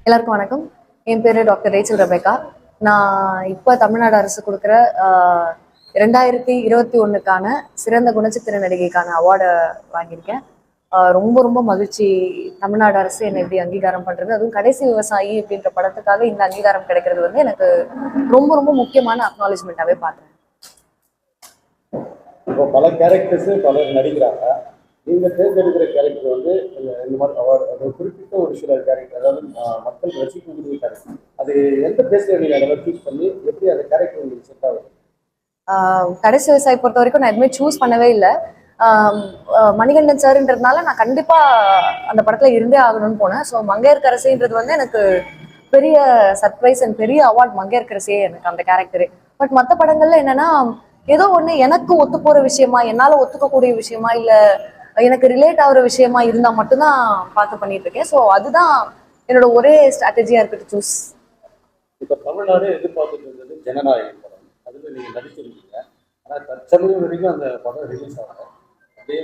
எல்லாருக்கும் வணக்கம். என் பேரு டாக்டர் ரேச்சல் ரெபேக்கா. நான் இப்போ தமிழ்நாடு அரசு கொடுக்குற 2021க்கான சிறந்த குணச்சித்திர நடிகைக்கான அவார்டை வாங்கியிருக்கேன். ரொம்ப ரொம்ப மகிழ்ச்சி. தமிழ்நாடு அரசு என்னை எப்படி அங்கீகாரம் பண்றது, அதுவும் கடைசி விவசாயி அப்படின்ற படத்துக்காக இந்த அங்கீகாரம் கிடைக்கிறது வந்து எனக்கு ரொம்ப ரொம்ப முக்கியமான அக்னாலேஜ்மெண்ட்டாவே பார்க்குறேன். இப்போ பல கேரக்டர்ஸ் பலர் நடிக்கிறாங்க. நீங்க தேர்ந்தெடுக்கிற கேரக்டர் வந்து இந்த மாதிரி அவார்டு குறிப்பிட்ட ஒரு சில கேரக்டர், அதாவது மக்கள் ரசிக்கக்கூடிய கேரக்டர், அது எந்த பேஸ்ல நீங்க அதெல்லாம் சூஸ் பண்ணி எப்படி அந்த கேரக்டர் உங்களுக்கு செட் ஆகுது? கடைசி விவசாயி பொறுத்த வரைக்கும் நான் எதுவுமே சூஸ் பண்ணவே இல்லை. மணிகண்டன் சார்ன்றதுனால நான் கண்டிப்பா அந்த படத்துல இருந்தே ஆகணும்னு போனேன். ஸோ மங்கையர்க்கரசின்றது வந்து எனக்கு பெரிய சர்ப்ரைஸ் அண்ட் பெரிய அவார்ட். மங்கையர்க்கரசியே எனக்கு அந்த கேரக்டரு. பட் மற்ற படங்கள்ல என்னன்னா, ஏதோ ஒண்ணு எனக்கு ஒத்து போற விஷயமா, என்னால ஒத்துக்கக்கூடிய விஷயமா, இல்ல எனக்கு ரிலேட் ஆகுற விஷயமா இருந்தா மட்டும்தான் பார்த்து பண்ணிட்டு இருக்கேன். ஸோ அதுதான் என்னோட ஒரே ஸ்ட்ராட்டஜியா இருக்கு, சூஸ். இப்போ தமிழ்நாடு எதிர்பார்த்துட்டு இருந்தது ஜனநாயகம் படம், அதுல நீங்க நடிச்சிருக்கீங்க. ஆனா தற்சமயம் வரைக்கும் அந்த படம் ரிலீஸ் ஆகல, அப்படியே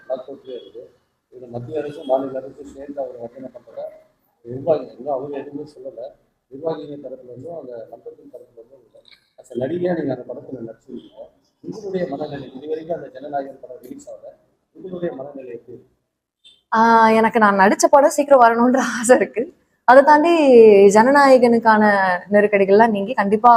லாக் அவுட்லேயே இருக்குது. இது மத்திய அரசு மாநில அரசு சேர்ந்து அவர் வசனம் பண்றத நிர்வாகிகள் இன்னும் அவங்க எதுவுமே சொல்லலை. நிர்வாகிகள் தரப்புல இருந்தும் அந்த நம்பத்தின் தரப்புல இருந்தும் இல்லை. அஸ் நடிகையா நீங்க அந்த படத்துல நடிச்சிருக்கீங்க. உங்களுடைய மனநிலை இது வரைக்கும் அந்த ஜனநாயகம் படம் ரிலீஸ் ஆகல, உங்களுடைய மனநிலை எப்படி? எனக்கு நான் நடிச்ச படம் சீக்கிரம் வரணும்ன்ற ஆசை இருக்கு. அதை தாண்டி ஜனநாயகனுக்கான நெருக்கடிகள்லாம் நீங்கி கண்டிப்பா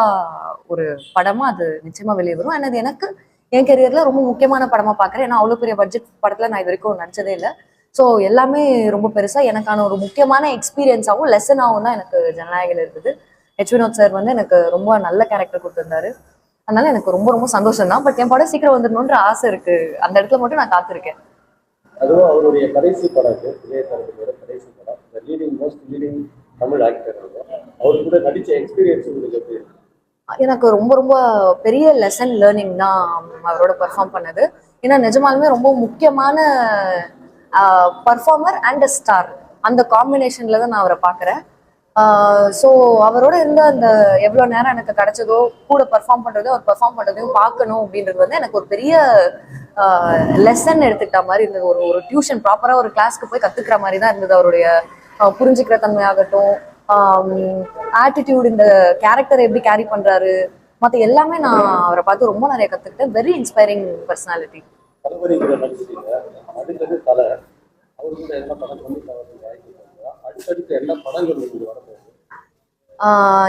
ஒரு படமா அது நிச்சயமா வெளியே வரும். அது எனக்கு என் கெரியர்ல ரொம்ப முக்கியமான படமா பாக்குறேன். ஏன்னா அவ்வளவு பெரிய பட்ஜெட் படத்துல நான் இது வரைக்கும் நடிச்சதே இல்லை. ஸோ எல்லாமே ரொம்ப பெருசா எனக்கான ஒரு முக்கியமான எக்ஸ்பீரியன்ஸாகவும் லெசனாகவும் தான் எனக்கு ஜனநாயகன் இருக்குது. வினோத் சார் வந்து எனக்கு ரொம்ப நல்ல கேரக்டர் கொடுத்திருந்தாரு. அதனால எனக்கு ரொம்ப ரொம்ப சந்தோஷம் தான். பட் என் படம் சீக்கிரம் வந்துடணுன்ற ஆசை இருக்கு. அந்த இடத்துல மட்டும் நான் காத்திருக்கேன். அதுவும் அவருடைய கடைசி படம், இளையதளபதியோட கடைசி படம், மோஸ்ட் லீடிங் தமிழ் ஆக்டர். அவரு கூட நடிச்ச எக்ஸ்பீரியன்ஸ் உங்களுக்கு எப்படி? எனக்கு ரொம்ப ரொம்ப பெரிய லெசன் லேர்னிங் தான் அவரோட பெர்ஃபார்ம் பண்ணது. ஏன்னா நிஜமாலுமே ரொம்ப முக்கியமான பர்ஃபார்மர் அண்ட் அ ஸ்டார், அந்த காம்பினேஷன்ல தான் நான் அவரை பார்க்குறேன். ஸோ அவரோட இருந்த அந்த எவ்வளோ நேரம் எனக்கு கிடைச்சதோ, கூட பர்ஃபார்ம் பண்ணுறதோ அவர் பர்ஃபார்ம் பண்ணுறதையும் பார்க்கணும் அப்படின்றது வந்து எனக்கு ஒரு பெரிய லெசன் எடுத்துக்கிட்ட மாதிரி இருந்தது. ஒரு ஒரு டியூஷன் ப்ராப்பராக ஒரு கிளாஸ்க்கு போய் கற்றுக்கிற மாதிரி தான் இருந்தது. அவருடைய புரிஞ்சுக்கிற தன்மையாகட்டும், ஆட்டிடியூட், இந்த கேரக்டரை எப்படி கேரி பண்ணுறாரு, மற்ற எல்லாமே நான் அவரை பார்த்து ரொம்ப நிறைய கற்றுக்கிட்டேன். Very inspiring personality.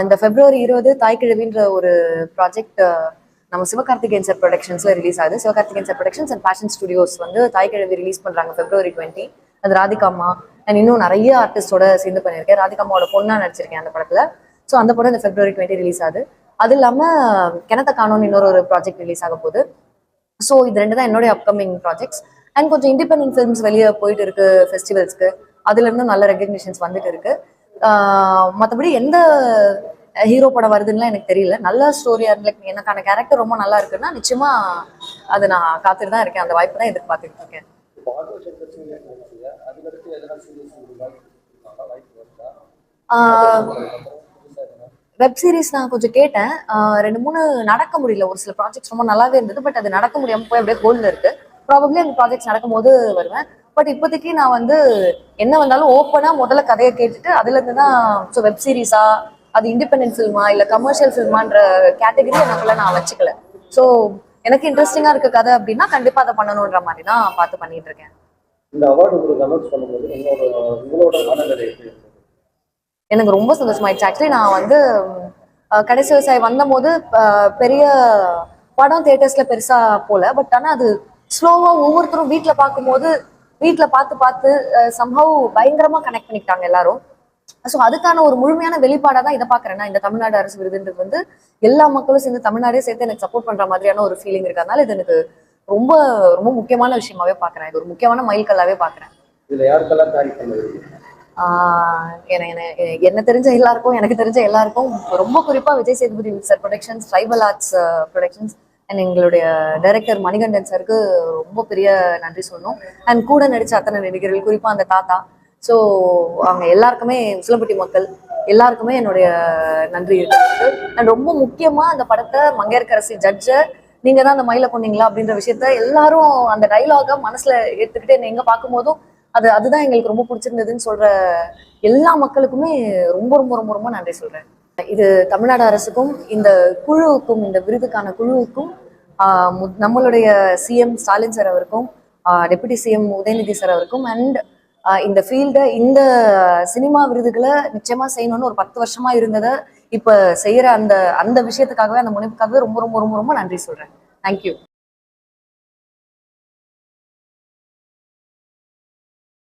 இந்த February 20 தாய்க்கிழவின்ற ஒரு ப்ராஜெக்ட் நம்ம சிவகார்த்திகேயன் சார் ப்ரொடக்ஷன்ஸ்ல ரிலீஸ் ஆகுது. Sivakarthikeyan sir productions and fashion studios வந்து தாய்க்கிழவி ரிலீஸ் பண்றாங்க February 20. அது ராதிகாமா அண்ட் இன்னும் நிறைய ஆர்டிஸ்டோட சேர்ந்து பண்ணியிருக்கேன். ராதிகாமாவோட பொண்ணா நடிச்சிருக்கேன் அந்த படத்துல. ஸோ அந்த படம் இந்த February 20 ரிலீஸ் ஆகுது. அது இல்லாம கிணத்த காணோன்னு இன்னொரு ப்ராஜெக்ட் ரிலீஸ் ஆக போகுது. ஸோ இது ரெண்டு தான் என்னுடைய அப்கமிங் ப்ராஜெக்ட்ஸ். அண்ட் கொஞ்சம் இண்டிபெண்டன்ட் ஃபிலிம்ஸ் வெளியே போயிட்டு இருக்கு ஃபெஸ்டிவல்ஸ்க்கு. அதுல இருந்து நல்ல ரெகக்னிஷன்ஸ் வந்துட்டு இருக்கு. மற்றபடி எந்த ஹீரோ படம் வருதுன்னு எனக்கு தெரியல. நல்ல ஸ்டோரியா இருக்கு, எனக்கான கேரக்டர் ரொம்ப நல்லா இருக்குன்னா நிச்சயமா அது நான் காத்துட்டு தான் இருக்கேன். அந்த வாய்ப்பு தான் எதிர்பார்த்துட்டு இருக்கேன். வெப் சீரிஸ் நான் கொஞ்சம் கேட்டேன். 2-3 நடக்க முடியல. ஒரு சில ப்ராஜெக்ட்ஸ் ரொம்ப நல்லாவே இருந்தது, பட் அது நடக்க முடியாம போய் அப்படியே ஹோல்ல இருக்கு. ப்ராபப்ளி அந்த ப்ராஜெக்ட்ஸ் நடக்கும் போது வருவேன். பட் இப்போதைக்கு நான் வந்து என்ன வந்தாலும் ஓப்பனா முதல்ல கதையை கேட்டுட்டு அதுல இருந்து தான். ஸோ வெப் சீரிஸா, அது இண்டிபெண்டன்ட் ஃபில்மா இல்ல கமர்ஷியல் ஃபில்மான்ற கேட்டகரி எனக்குள்ள நான் வச்சுக்கல. ஸோ எனக்கு இன்ட்ரெஸ்டிங்கா இருக்க கதை அப்படின்னா கண்டிப்பா அதை பண்ணணுன்ற மாதிரி தான் பார்த்து பண்ணிட்டு இருக்கேன். இந்த அவார்டு உங்களுக்கு அனௌன்ஸ் பண்ணும்போது உங்களோட மனநிலை எப்படி? எனக்கு ரொம்ப சந்தோஷமாயிடுச்சு. ஆக்சுவலி நான் வந்து கடைசி விவசாயி வந்த போது பெரிய படம் தியேட்டர்ஸ்ல பெருசா போல. பட் ஆனா அது ஸ்லோவா ஒவ்வொருத்தரும் வீட்டுல பார்க்கும்போது வீட்டுல பார்த்து பார்த்து சம்ஹவ் பயங்கரமா கனெக்ட் பண்ணிக்கிட்டாங்க எல்லாரும். ஸோ அதுக்கான ஒரு முழுமையான வெளிப்பாடா தான் இதை பாக்குறேன்னா, இந்த தமிழ்நாடு அரசு விருதுன்றது வந்து எல்லா மக்களும் சேர்ந்து தமிழ்நாடே சேர்த்து எனக்கு சப்போர்ட் பண்ற மாதிரியான ஒரு ஃபீலிங் இருக்கிறதுனால இது எனக்கு ரொம்ப ரொம்ப முக்கியமான விஷயமாவே பாக்குறேன். இது ஒரு முக்கியமான மைல்கல்லாவே பாக்குறேன். இதுல யாருக்கெல்லாம் தேங்க் பண்ணுவீங்க? என்ன தெரிஞ்ச எல்லாருக்கும், எனக்கு தெரிஞ்ச எல்லாருக்கும், ரொம்ப குறிப்பா Vijay Sethupathi sir productions, tribal arts productions and எங்களுடைய டைரக்டர் மணிகண்டன் சாருக்கு ரொம்ப பெரிய நன்றி சொல்லணும். அண்ட் கூட நடிச்ச அத்தனை நடிகர்கள், குறிப்பா அந்த தாத்தா. ஸோ அவங்க எல்லாருக்குமே, உசிலம்பட்டி மக்கள் எல்லாருக்குமே என்னுடைய நன்றி இருக்கு. அண்ட் ரொம்ப முக்கியமா அந்த படத்தை மங்கையர்க்கரசி ஜட்ஜை நீங்க தான் அந்த மயில பொண்ணீங்களா அப்படின்ற விஷயத்த எல்லாரும் அந்த டைலாக மனசுல எடுத்துக்கிட்டு எங்க பார்க்கும் போதும் அதுதான் எங்களுக்கு ரொம்ப பிடிச்சிருந்ததுன்னு சொல்ற எல்லா மக்களுக்குமே ரொம்ப ரொம்ப ரொம்ப ரொம்ப நன்றி சொல்றேன். இது தமிழ்நாடு அரசுக்கும் இந்த குழுவுக்கும், இந்த விருதுக்கான குழுவுக்கும், நம்மளுடைய சிஎம் ஸ்டாலின் சார் அவருக்கும், டெபுட்டி சிஎம் உதயநிதி சார் அவருக்கும், அண்ட் இந்த ஃபீல்டை, இந்த சினிமா விருதுகளை நிச்சயமா செய்யணும்னு ஒரு 10 வருஷமா இருந்ததை இப்ப செய்யற அந்த அந்த விஷயத்துக்காகவே, அந்த முனைப்புக்காகவே ரொம்ப ரொம்ப ரொம்ப ரொம்ப நன்றி சொல்றேன். தேங்க்யூ.